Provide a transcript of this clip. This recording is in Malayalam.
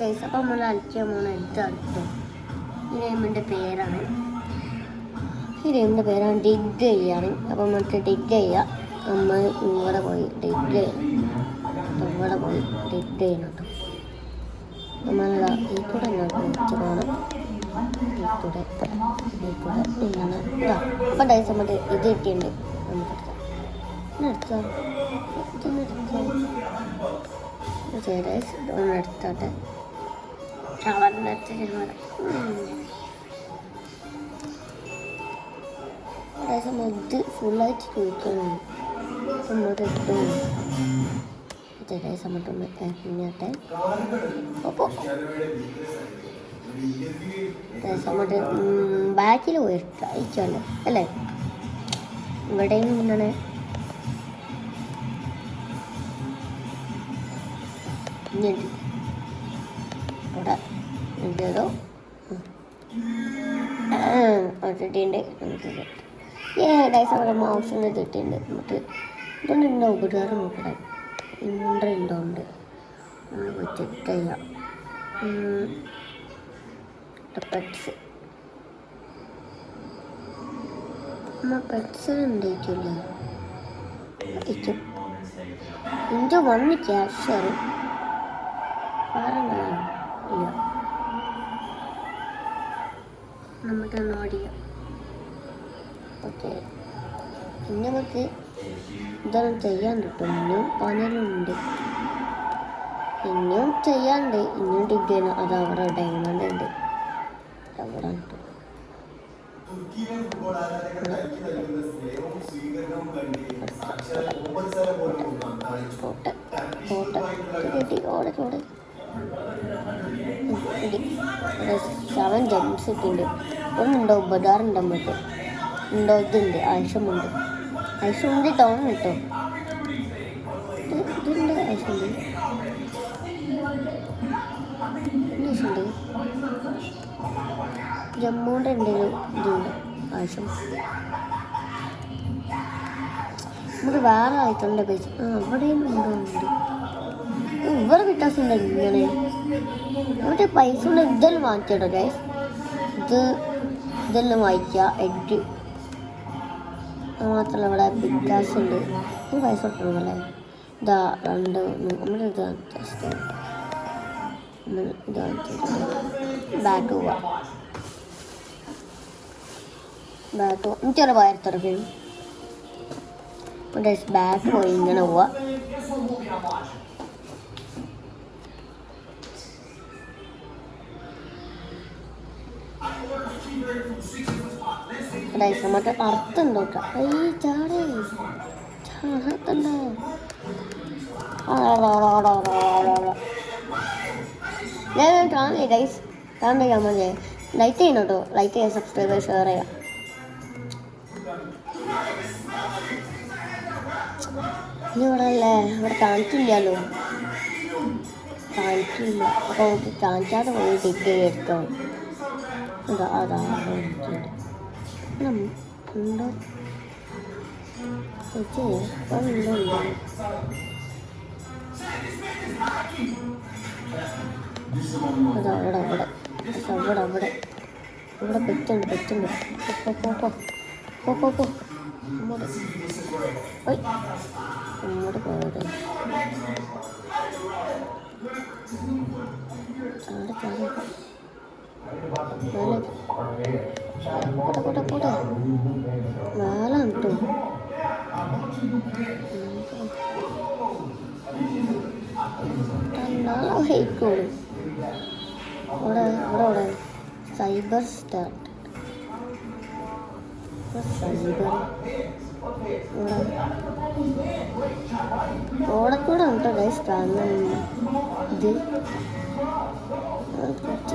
ഗൈസ് അപ്പം നമ്മൾ കളിക്കാൻ പോകുന്ന അടുത്ത് ഈ ഗെയിമിൻ്റെ പേരാണ് ഡിഗ് ചെയ്യാണ്. അപ്പം നമുക്ക് ഡിഗ് ചെയ്യാം. നമ്മൾ ഇവിടെ പോയി ഡിഗ് ചെയ്യണം കേട്ടോ. നമ്മളല്ല ഈ കൂടെ വെച്ച് പോകണം. ഈ കൂടെ ഇങ്ങനെ ഇതാ. അപ്പം ഡൈസ് നമുക്ക് ഇത് കിട്ടിയിട്ടുണ്ട്. എടുത്തോട്ടെ ഇത് ഫുള്ളായിട്ട് ചോദിക്കണം. അങ്ങോട്ട് ഇട്ടു സമട്ടൊന്ന് പിന്നോട്ടെ സമട്ട് ബാക്കിൽ പോയിട്ട് അയച്ചല്ലോ അല്ലേ. ഇവിടെയും എന്താണ് ഇവിടെ എന്തോ ഇട്ടിട്ടുണ്ട്. നമ്മുടെ മൗസിന് കിട്ടിയിട്ടുണ്ട്. നമുക്ക് ഇതുകൊണ്ട് ഉണ്ടോ ഉപകാരം നോക്കണം. ഉണ്ട് ചെക്ക് ചെയ്യാം. പെറ്റ്സ് ഉണ്ടായിട്ടില്ല. എൻ്റെ വന്ന് ക്യാഷർ വേറെ ഇല്ല. നമുക്ക് നോടിയാം. ഓക്കെ പിന്നെ നമുക്ക് ഇതൊന്നും ചെയ്യാൻ കിട്ടും. ഇനിയും പനലുണ്ട്. ഇനിയും ചെയ്യാനുണ്ട്. ഇനിയും ഡിഗ് ചെയ്യണം. അത് അവിടെ ഡയമണ്ട് ഉണ്ട്. അവിടെ ഉണ്ട്. ഓടെ 7 ജെംസ് ഇട്ടുണ്ട്. ഒന്നുണ്ടോ ഉപകാരം നമുക്ക് ഉണ്ടോ. ഇതുണ്ട് ആവശ്യമുണ്ട്. ഐസുണ്ട് തോന്നുന്നു കേട്ടോ. ഇതുണ്ട് ഐസുണ്ട്. ജമ്മുവിൻ്റെ എന്തെങ്കിലും ഇതുണ്ട് ആവശ്യം. നമുക്ക് വേറെ ആയിട്ടുണ്ട് പൈസ. അവിടെയും ഉണ്ട്. ഇവിടെ വ്യത്യാസമുണ്ട്. ഇങ്ങനെ ഇവിടെ പൈസ കൊണ്ട് ഇതെല്ലാം വാങ്ങിച്ചോ ഗൈസ്. ഇതെല്ലാം വായിക്കുക. എഗ് മാത്രമല്ല ഇവിടെ വ്യത്യാസം ഉണ്ട്. ഇത് പൈസ കൊടുക്കണമല്ലേ. ഇതാ 2 നമ്മുടെ ഇത് ജസ്റ്റ് ഇത് ബാക്ക് പോവാം. എനിക്കൊരു വയർത്തിറക്കും. ബാക്ക് പോയി ഇങ്ങനെ പോവാ. മറ്റേ അർത്ഥുണ്ടോ ചാടത്തുണ്ടോ. ഞാൻ കാണേ ഗൈസ് കാണാൻ മതി. ലൈക്ക് ചെയ്യണം കേട്ടോ. ലൈക്ക് ചെയ്യാം, സബ്സ്ക്രൈബ് ഷെയർ ചെയ്യാം. ഇനി ഇവിടെ അല്ലേ ഇവിടെ കാണിക്കില്ലല്ലോ. കാണിക്കില്ല. അപ്പോൾ നമുക്ക് കാണിക്കാതെ പോയി ഡിഗ് ചെയ്തെടുത്തോ. അതാ ഉണ്ടോ അവിടെ പെറ്റുണ്ട്. അങ്ങോട്ട് പോയത് കൂടെ നാളെ കിട്ടോ. നാളെ ഹൈക്കോളും. ഇവിടെ സൈബർ സ്റ്റാർട്ട് ഓടക്കൂടെ ഉണ്ടോ ഗൈസ്. കാണുന്ന ഇത്